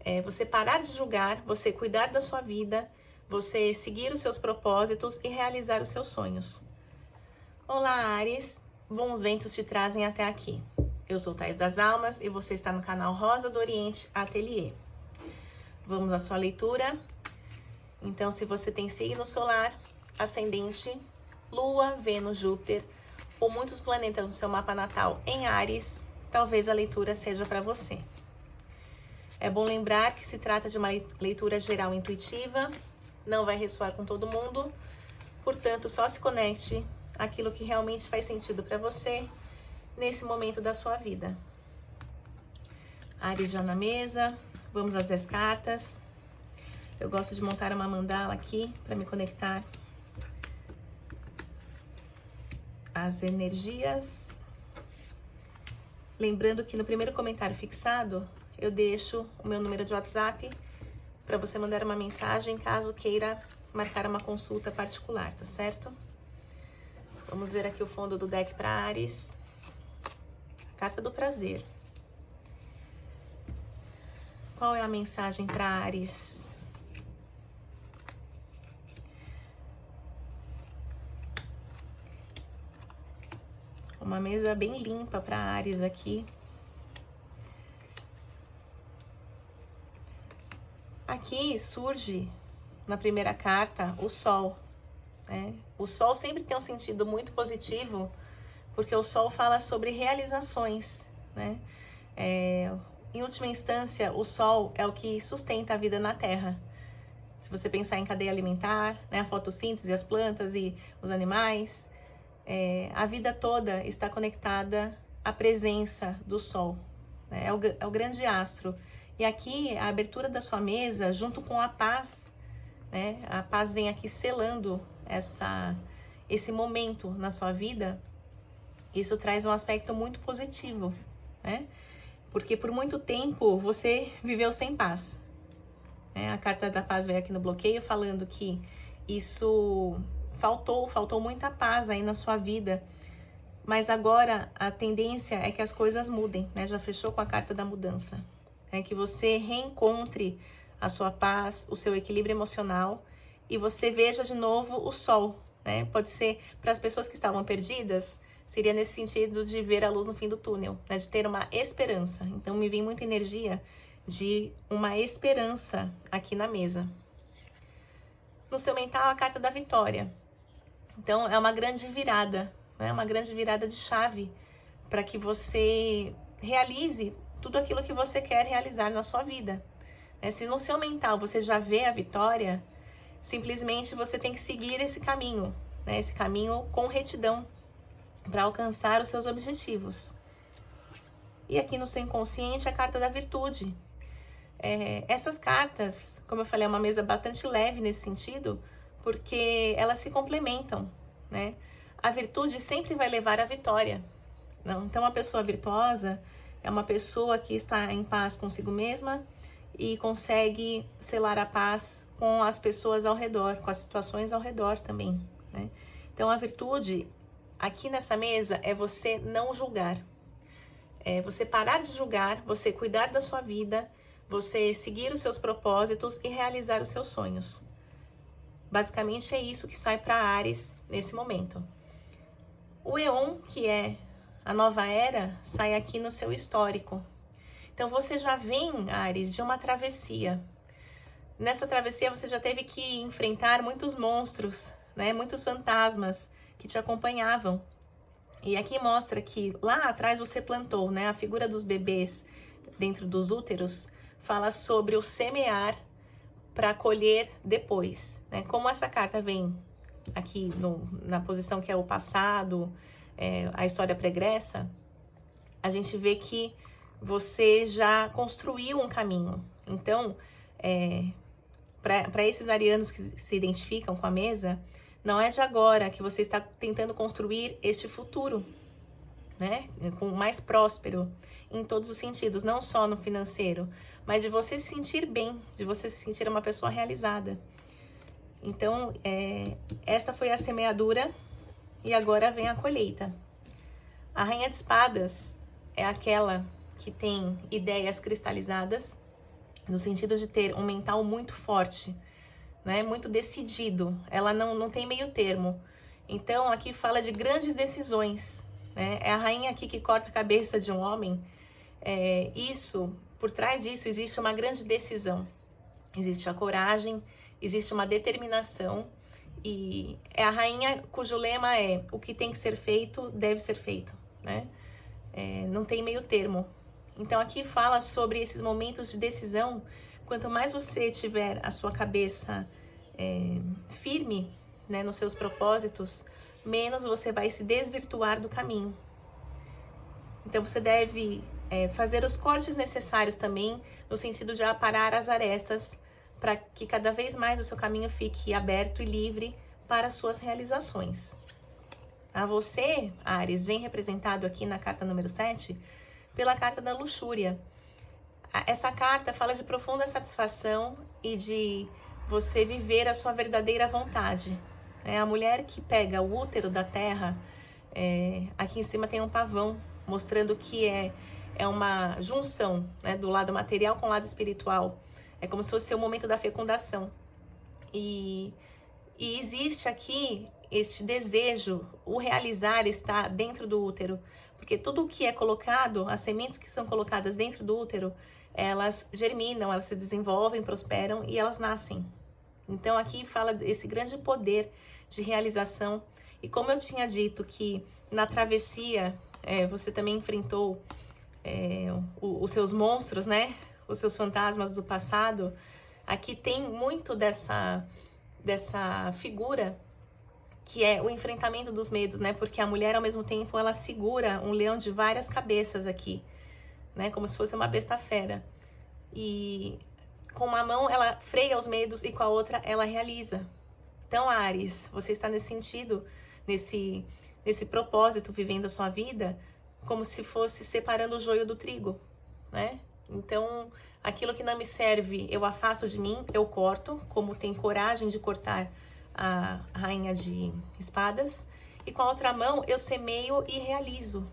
É você parar de julgar, você cuidar da sua vida, você seguir os seus propósitos e realizar os seus sonhos. Olá, Áries, bons ventos te trazem até aqui. Eu sou Thais das Almas e você está no canal Rosa do Oriente Ateliê. Vamos à sua leitura. Então, se você tem signo solar, ascendente, Lua, Vênus, Júpiter ou muitos planetas no seu mapa natal em Áries, talvez a leitura seja para você. É bom lembrar que se trata de uma leitura geral intuitiva, não vai ressoar com todo mundo, portanto, só se conecte àquilo que realmente faz sentido para você nesse momento da sua vida. Áries já na mesa, vamos às 10 cartas. Eu gosto de montar uma mandala aqui para me conectar às energias. Lembrando que no primeiro comentário fixado, eu deixo o meu número de WhatsApp para você mandar uma mensagem caso queira marcar uma consulta particular, tá certo? Vamos ver aqui o fundo do deck para Áries. Carta do prazer. Qual é a mensagem para Áries? Uma mesa bem limpa para Áries aqui. Aqui surge, na primeira carta, o Sol. Né? O Sol sempre tem um sentido muito positivo, porque o Sol fala sobre realizações. Né? Em última instância, o Sol é o que sustenta a vida na Terra. Se você pensar em cadeia alimentar, né? A fotossíntese, as plantas e os animais, a vida toda está conectada à presença do Sol. Né? É o grande astro. E aqui, a abertura da sua mesa, junto com a paz, né? A paz vem aqui selando esse momento na sua vida. Isso traz um aspecto muito positivo, né? Porque por muito tempo você viveu sem paz. Né? A carta da paz veio aqui no bloqueio falando que isso faltou muita paz aí na sua vida. Mas agora a tendência é que as coisas mudem, né? Já fechou com a carta da mudança. É que você reencontre a sua paz, o seu equilíbrio emocional e você veja de novo o sol, né? Pode ser para as pessoas que estavam perdidas, seria nesse sentido de ver a luz no fim do túnel, né? De ter uma esperança. Então me vem muita energia de uma esperança aqui na mesa. No seu mental, a carta da vitória. Então é uma grande virada, né? Uma grande virada de chave para que você realize tudo aquilo que você quer realizar na sua vida. Se no seu mental você já vê a vitória, simplesmente você tem que seguir esse caminho, né? Esse caminho com retidão para alcançar os seus objetivos. E aqui no seu inconsciente a carta da virtude. Essas cartas, como eu falei, é uma mesa bastante leve nesse sentido, porque elas se complementam, né? A virtude sempre vai levar à vitória. Então, uma pessoa virtuosa é uma pessoa que está em paz consigo mesma e consegue selar a paz com as pessoas ao redor, com as situações ao redor também, né? Então, a virtude aqui nessa mesa é você não julgar. É você parar de julgar, você cuidar da sua vida, você seguir os seus propósitos e realizar os seus sonhos. Basicamente é isso que sai para Áries nesse momento. O Éon, que é a nova era, sai aqui no seu histórico. Então você já vem, Áries, de uma travessia. Nessa travessia você já teve que enfrentar muitos monstros, né? Muitos fantasmas que te acompanhavam. E aqui mostra que lá atrás você plantou, né? A figura dos bebês dentro dos úteros fala sobre o semear para colher depois, né? Como essa carta vem aqui na posição que é o passado, a história pregressa, a gente vê que você já construiu um caminho. Então, para esses arianos que se identificam com a mesa, não é de agora que você está tentando construir este futuro, né? Com mais próspero em todos os sentidos, não só no financeiro, mas de você se sentir bem, de você se sentir uma pessoa realizada. Então, esta foi a semeadura e agora vem a colheita. A Rainha de Espadas é aquela que tem ideias cristalizadas, no sentido de ter um mental muito forte, né? Muito decidido. Ela não tem meio termo. Então, aqui fala de grandes decisões, né? É a rainha aqui que corta a cabeça de um homem. Por trás disso, existe uma grande decisão. Existe a coragem, existe uma determinação. E é a rainha cujo lema é: o que tem que ser feito, deve ser feito, né? Não tem meio termo. Então, aqui fala sobre esses momentos de decisão. Quanto mais você tiver a sua cabeça firme, né, nos seus propósitos, menos você vai se desvirtuar do caminho. Então, você deve fazer os cortes necessários também, no sentido de aparar as arestas, para que cada vez mais o seu caminho fique aberto e livre para as suas realizações. A você, Áries, vem representado aqui na carta número 7 pela carta da luxúria. Essa carta fala de profunda satisfação e de você viver a sua verdadeira vontade. A mulher que pega o útero da terra, aqui em cima tem um pavão, mostrando que é uma junção, né, do lado material com o lado espiritual. É como se fosse o momento da fecundação. E existe aqui este desejo, o realizar está dentro do útero. Porque tudo o que é colocado, as sementes que são colocadas dentro do útero, elas germinam, elas se desenvolvem, prosperam e elas nascem. Então aqui fala desse grande poder de realização. E como eu tinha dito que na travessia você também enfrentou os seus monstros, né? Os seus fantasmas do passado, aqui tem muito dessa figura que é o enfrentamento dos medos, né? Porque a mulher, ao mesmo tempo, ela segura um leão de várias cabeças aqui, né? Como se fosse uma besta fera. E com uma mão ela freia os medos e com a outra ela realiza. Então, Áries, você está nesse sentido, nesse propósito, vivendo a sua vida, como se fosse separando o joio do trigo, né? Então, aquilo que não me serve, eu afasto de mim, eu corto, como tem coragem de cortar a rainha de espadas, e com a outra mão eu semeio e realizo,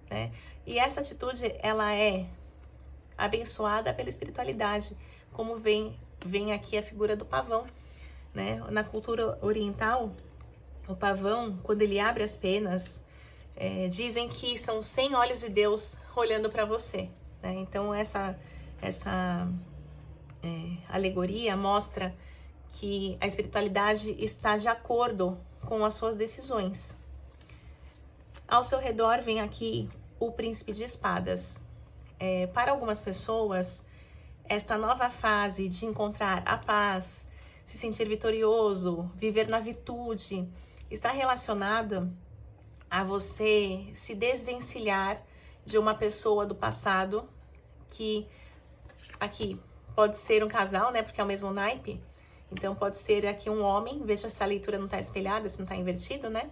né? E essa atitude, ela é abençoada pela espiritualidade, como vem aqui a figura do pavão, né? Na cultura oriental, o pavão, quando ele abre as penas, dizem que são 100 olhos de Deus olhando para você, né? Então essa alegoria mostra que a espiritualidade está de acordo com as suas decisões. Ao seu redor vem aqui o príncipe de espadas. Para algumas pessoas, esta nova fase de encontrar a paz, se sentir vitorioso, viver na virtude, está relacionada a você se desvencilhar de uma pessoa do passado, que aqui pode ser um casal, né, porque é o mesmo naipe. Então pode ser aqui um homem, veja se a leitura não está espelhada, se não está invertido, né?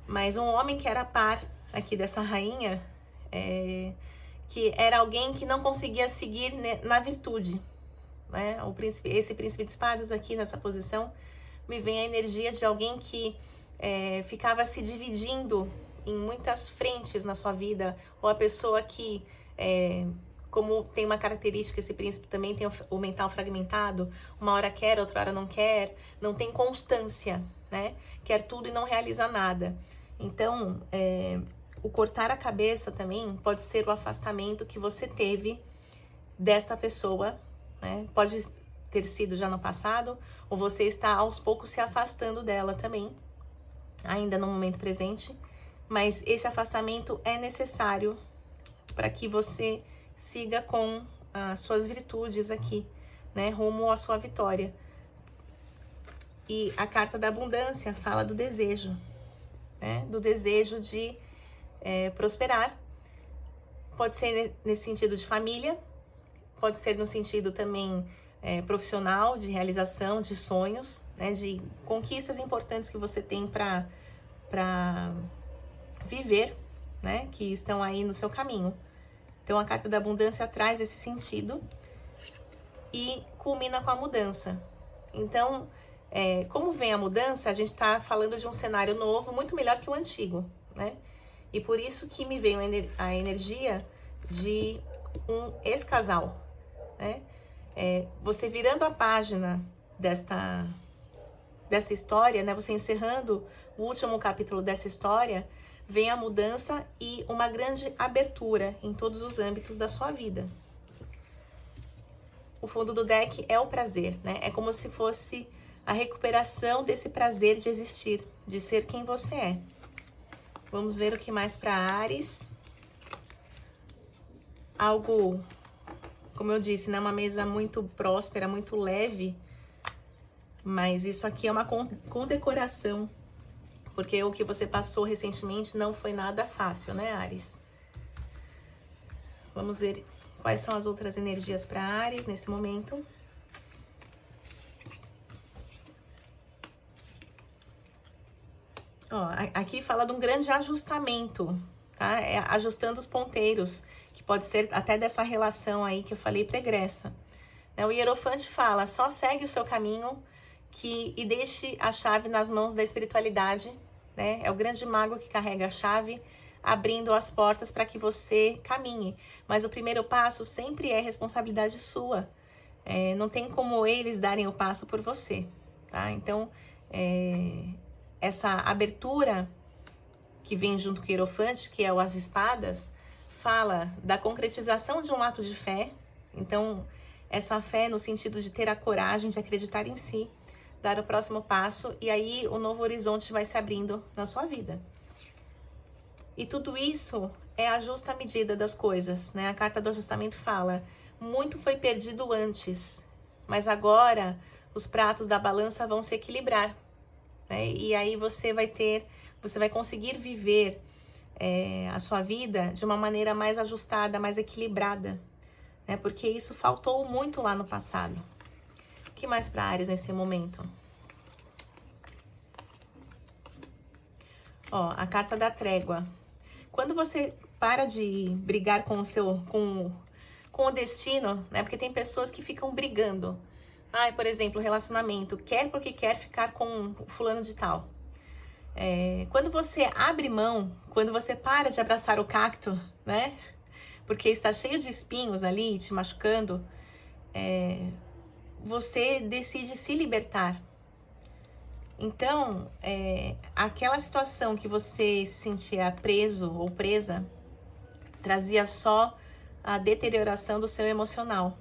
Mas um homem que era par aqui dessa rainha, que era alguém que não conseguia seguir na virtude, né? Esse príncipe de espadas aqui nessa posição, me vem a energia de alguém que ficava se dividindo em muitas frentes na sua vida, ou a pessoa que, como tem uma característica, esse príncipe também tem o mental fragmentado, uma hora quer, outra hora não quer, não tem constância, né? Quer tudo e não realiza nada. Então, o cortar a cabeça também pode ser o afastamento que você teve desta pessoa, né? Pode ter sido já no passado, ou você está aos poucos se afastando dela também, ainda no momento presente, mas esse afastamento é necessário para que você siga com as suas virtudes aqui, né, rumo à sua vitória. E a carta da abundância fala do desejo, né, do desejo de prosperar. Pode ser nesse sentido de família, pode ser no sentido também profissional, de realização de sonhos, né, de conquistas importantes que você tem para viver, né, que estão aí no seu caminho. Então, a carta da abundância traz esse sentido e culmina com a mudança. Então, como vem a mudança, a gente está falando de um cenário novo, muito melhor que o antigo, né? E por isso que me veio a energia de um ex-casal, né? Você virando a página desta história, né? Você encerrando o último capítulo dessa história, vem a mudança e uma grande abertura em todos os âmbitos da sua vida. O fundo do deck é o prazer, né? É como se fosse a recuperação desse prazer de existir, de ser quem você é. Vamos ver o que mais para Áries. Algo, como eu disse, né? Uma mesa muito próspera, muito leve. Mas isso aqui é uma condecoração. Porque o que você passou recentemente não foi nada fácil, né, Áries? Vamos ver quais são as outras energias para Áries nesse momento. Ó, aqui fala de um grande ajustamento, tá? Ajustando os ponteiros, que pode ser até dessa relação aí que eu falei pregressa. O Hierofante fala, só segue o seu caminho e deixe a chave nas mãos da espiritualidade, né? É o grande mago que carrega a chave, abrindo as portas para que você caminhe. Mas o primeiro passo sempre é responsabilidade sua. Não tem como eles darem o passo por você, tá? Então, essa abertura que vem junto com o Hierofante, que é o As de Espadas, fala da concretização de um ato de fé. Então, essa fé no sentido de ter a coragem de acreditar em si, dar o próximo passo, e aí o novo horizonte vai se abrindo na sua vida. E tudo isso é a justa medida das coisas, né? A carta do ajustamento fala, muito foi perdido antes, mas agora os pratos da balança vão se equilibrar, né? E aí você vai conseguir viver a sua vida de uma maneira mais ajustada, mais equilibrada, né? Porque isso faltou muito lá no passado. O que mais para Áries nesse momento? Ó, a carta da trégua. Quando você para de brigar com o destino, né? Porque tem pessoas que ficam brigando. Por exemplo, relacionamento. Quer porque quer ficar com o fulano de tal. Quando você abre mão, quando você para de abraçar o cacto, né? Porque está cheio de espinhos ali, te machucando, você decide se libertar. Então, aquela situação que você se sentia preso ou presa, trazia só a deterioração do seu emocional.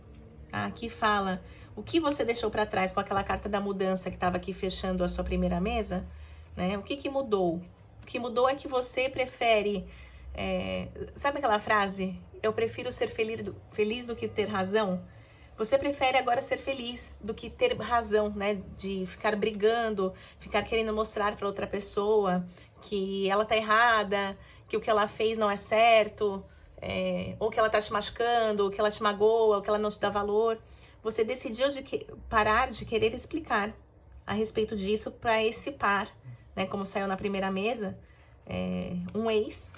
Tá? Aqui fala, o que você deixou para trás com aquela carta da mudança que estava aqui fechando a sua primeira mesa, né? O que mudou? O que mudou é que você prefere, sabe aquela frase? Eu prefiro ser feliz do que ter razão? Você prefere agora ser feliz do que ter razão, né? De ficar brigando, ficar querendo mostrar para outra pessoa que ela tá errada, que o que ela fez não é certo, ou que ela tá te machucando, ou que ela te magoa, ou que ela não te dá valor. Você decidiu parar de querer explicar a respeito disso para esse par, né? Como saiu na primeira mesa, um ex.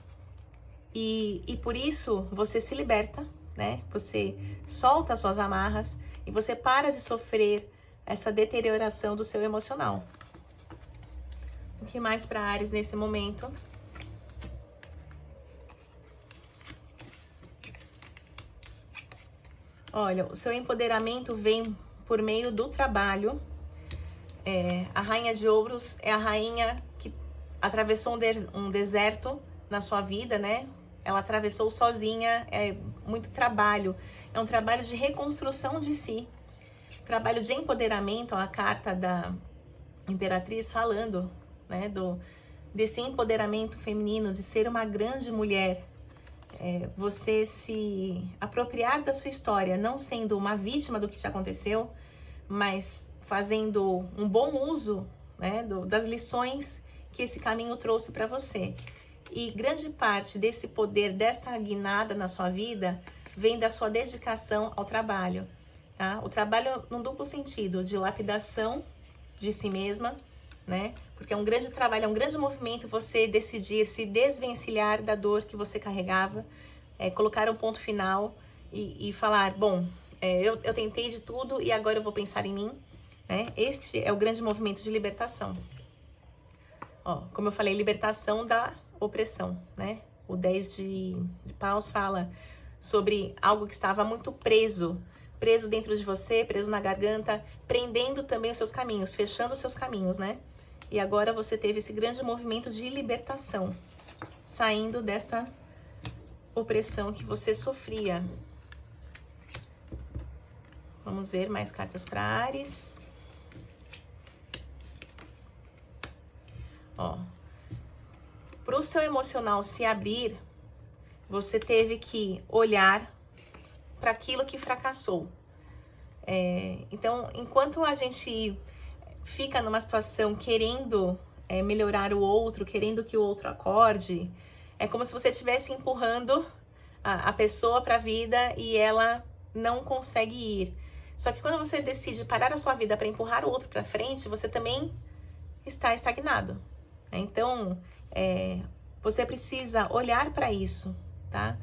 E por isso você se liberta, né? Você solta as suas amarras e você para de sofrer essa deterioração do seu emocional. O que mais para Áries nesse momento? Olha, o seu empoderamento vem por meio do trabalho. A Rainha de Ouros é a rainha que atravessou um deserto na sua vida, né? Ela atravessou sozinha, muito trabalho. É um trabalho de reconstrução de si. Trabalho de empoderamento, a carta da Imperatriz falando, né? Desse empoderamento feminino, de ser uma grande mulher. Você se apropriar da sua história, não sendo uma vítima do que te aconteceu, mas fazendo um bom uso, né? Das lições que esse caminho trouxe para você. E grande parte desse poder, desta guinada na sua vida, vem da sua dedicação ao trabalho, tá? O trabalho num duplo sentido, de lapidação de si mesma, né? Porque é um grande trabalho, é um grande movimento você decidir se desvencilhar da dor que você carregava, colocar um ponto final e falar, bom, eu tentei de tudo e agora eu vou pensar em mim, né? Este é o grande movimento de libertação. Ó, como eu falei, libertação da opressão, né? O 10 de paus fala sobre algo que estava muito preso preso dentro de você, preso na garganta, prendendo também os seus caminhos, fechando os seus caminhos, né? E agora você teve esse grande movimento de libertação, saindo desta opressão que você sofria. Vamos ver mais cartas para Áries. Ó, para o seu emocional se abrir, você teve que olhar para aquilo que fracassou. Então, enquanto a gente fica numa situação querendo melhorar o outro, querendo que o outro acorde, é como se você estivesse empurrando a pessoa para a vida e ela não consegue ir. Só que quando você decide parar a sua vida para empurrar o outro para frente, você também está estagnado. Então, você precisa olhar para isso, tá?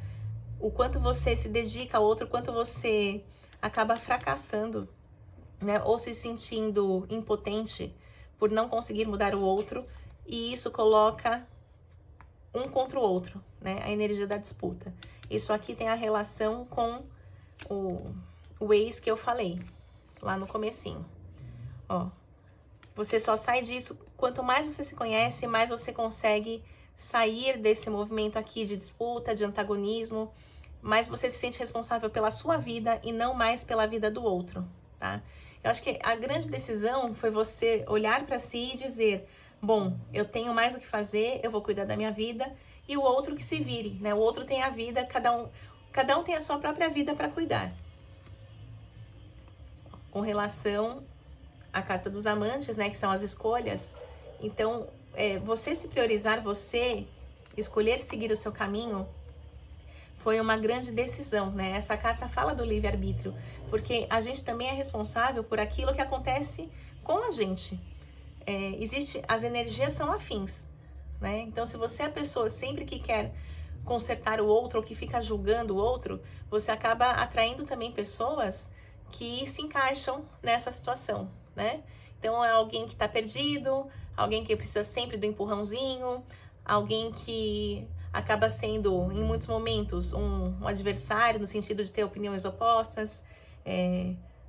O quanto você se dedica ao outro, o quanto você acaba fracassando, né? Ou se sentindo impotente por não conseguir mudar o outro, e isso coloca um contra o outro, né? A energia da disputa. Isso aqui tem a relação com o ex que eu falei lá no comecinho. Ó, você só sai disso, quanto mais você se conhece, mais você consegue sair desse movimento aqui de disputa, de antagonismo, mais você se sente responsável pela sua vida e não mais pela vida do outro, tá? Eu acho que a grande decisão foi você olhar para si e dizer, bom, eu tenho mais o que fazer, eu vou cuidar da minha vida, e o outro que se vire, né? O outro tem a vida, cada um tem a sua própria vida para cuidar. Com relação à carta dos amantes, né, que são as escolhas, então, você se priorizar, você escolher seguir o seu caminho, foi uma grande decisão, né? Essa carta fala do livre-arbítrio, porque a gente também é responsável por aquilo que acontece com a gente. As energias são afins, né? Então, se você é a pessoa sempre que quer consertar o outro ou que fica julgando o outro, você acaba atraindo também pessoas que se encaixam nessa situação, né? Então, é alguém que está perdido, alguém que precisa sempre do empurrãozinho, alguém que acaba sendo, em muitos momentos, um adversário, no sentido de ter opiniões opostas.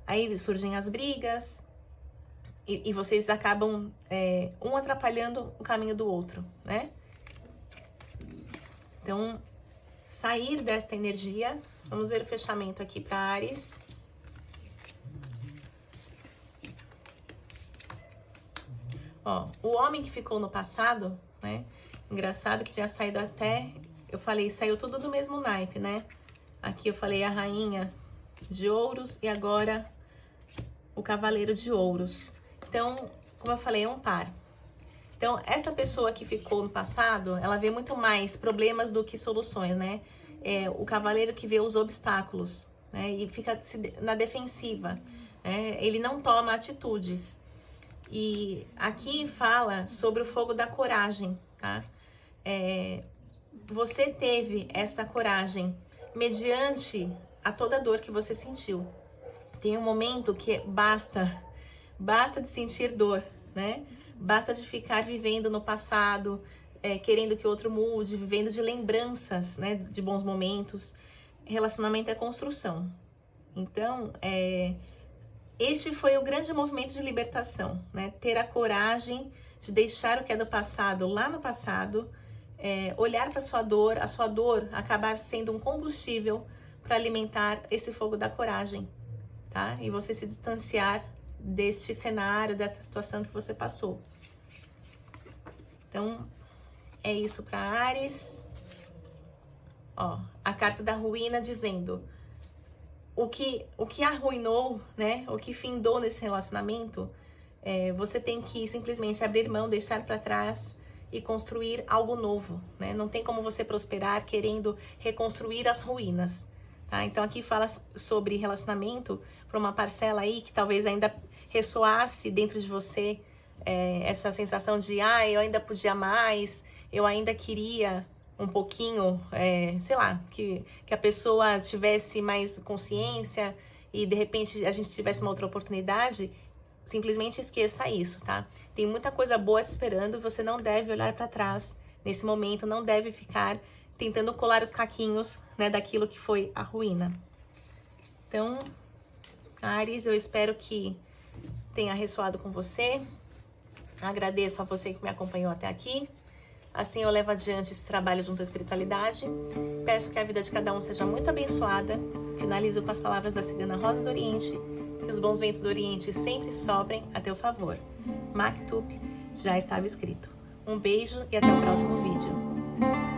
Aí surgem as brigas, e vocês acabam um atrapalhando o caminho do outro, né? Então, sair desta energia. Vamos ver o fechamento aqui para Áries. Ó, o homem que ficou no passado, né? Engraçado que tinha saído até, eu falei, saiu tudo do mesmo naipe, né? Aqui eu falei a rainha de ouros e agora o cavaleiro de ouros. Então, como eu falei, é um par. Então, essa pessoa que ficou no passado, ela vê muito mais problemas do que soluções, né? O cavaleiro que vê os obstáculos, né? E fica na defensiva, né? Ele não toma atitudes. E aqui fala sobre o fogo da coragem, tá? Você teve esta coragem mediante a toda dor que você sentiu. Tem um momento que basta de sentir dor, né? Basta de ficar vivendo no passado, querendo que o outro mude, vivendo de lembranças, né? De bons momentos. Relacionamento é construção. Então, este foi o grande movimento de libertação, né? Ter a coragem de deixar o que é do passado lá no passado, olhar para a sua dor acabar sendo um combustível para alimentar esse fogo da coragem, tá? E você se distanciar deste cenário, desta situação que você passou. Então, é isso para Áries. Ó, a carta da ruína dizendo o que arruinou, né? O que findou nesse relacionamento, você tem que simplesmente abrir mão, deixar para trás e construir algo novo, né? Não tem como você prosperar querendo reconstruir as ruínas, tá? Então aqui fala sobre relacionamento para uma parcela aí que talvez ainda ressoasse dentro de você essa sensação de, eu ainda podia mais, eu ainda queria um pouquinho, sei lá, que a pessoa tivesse mais consciência e de repente a gente tivesse uma outra oportunidade. Simplesmente esqueça isso, tá? Tem muita coisa boa esperando, você não deve olhar para trás nesse momento, não deve ficar tentando colar os caquinhos, né, daquilo que foi a ruína. Então, Áries, eu espero que tenha ressoado com você. Agradeço a você que me acompanhou até aqui. Assim eu levo adiante esse trabalho junto à espiritualidade. Peço que a vida de cada um seja muito abençoada. Finalizo com as palavras da Cigana Rosa do Oriente. Que os bons ventos do Oriente sempre soprem a teu favor. Maktub já estava escrito. Um beijo e até o próximo vídeo.